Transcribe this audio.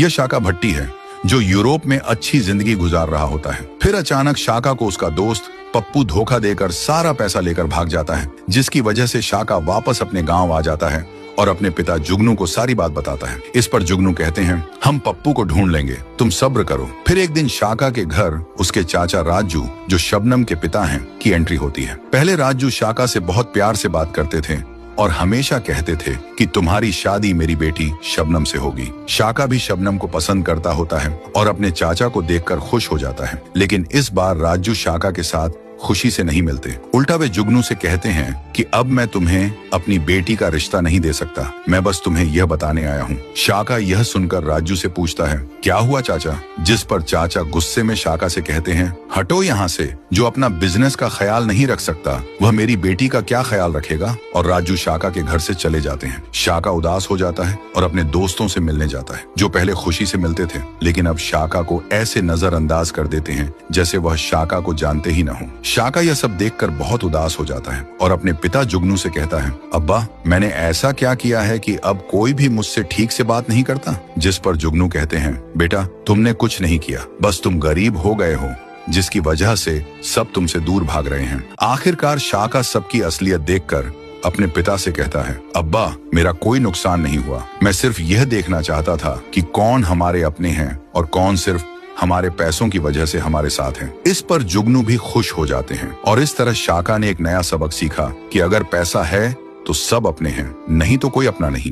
यह शाका भट्टी है जो यूरोप में अच्छी जिंदगी गुजार रहा होता है। फिर अचानक शाका को उसका दोस्त पप्पू धोखा देकर सारा पैसा लेकर भाग जाता है, जिसकी वजह से शाका वापस अपने गांव आ जाता है और अपने पिता जुगनू को सारी बात बताता है। इस पर जुगनू कहते हैं, हम पप्पू को ढूंढ लेंगे, तुम सब्र करो। फिर एक दिन शाका के घर उसके चाचा राजू, जो शबनम के पिता हैं, की एंट्री होती है। पहले राजू शाका से बहुत प्यार से बात करते थे और हमेशा कहते थे कि तुम्हारी शादी मेरी बेटी शबनम से होगी। शाका भी शबनम को पसंद करता होता है और अपने चाचा को देखकर खुश हो जाता है। लेकिन इस बार राजू शाका के साथ खुशी से नहीं मिलते। उल्टा वे जुगनू से कहते हैं कि अब मैं तुम्हें अपनी बेटी का रिश्ता नहीं दे सकता, मैं बस तुम्हें यह बताने आया हूँ। शाका यह सुनकर राजू से पूछता है, क्या हुआ चाचा? जिस पर चाचा गुस्से में शाका से कहते हैं, हटो यहाँ से, जो अपना बिजनेस का ख्याल नहीं रख सकता वह मेरी बेटी का क्या ख्याल रखेगा? और राजू शाका के घर से चले जाते हैं। शाका उदास हो जाता है और अपने दोस्तों से मिलने जाता है, जो पहले खुशी से मिलते थे, लेकिन अब शाका को ऐसे नजरअंदाज कर देते हैं जैसे वह शाका को जानते ही न हो। शाका यह सब देखकर बहुत उदास हो जाता है और अपने पिता जुगनू से कहता है, अब्बा, मैंने ऐसा क्या किया है कि अब कोई भी मुझसे ठीक से बात नहीं करता? जिस पर जुगनू कहते हैं, बेटा, तुमने कुछ नहीं किया, बस तुम गरीब हो गए हो, जिसकी वजह से सब तुमसे दूर भाग रहे हैं। आखिरकार शाका सबकी असलियत देखकर अपने पिता से कहता है, अब्बा, मेरा कोई नुकसान नहीं हुआ, मैं सिर्फ यह देखना चाहता था कि कौन हमारे अपने हैं और कौन सिर्फ हमारे पैसों की वजह से हमारे साथ हैं। इस पर जुगनू भी खुश हो जाते हैं और इस तरह शाका ने एक नया सबक सीखा कि अगर पैसा है तो सब अपने हैं, नहीं तो कोई अपना नहीं।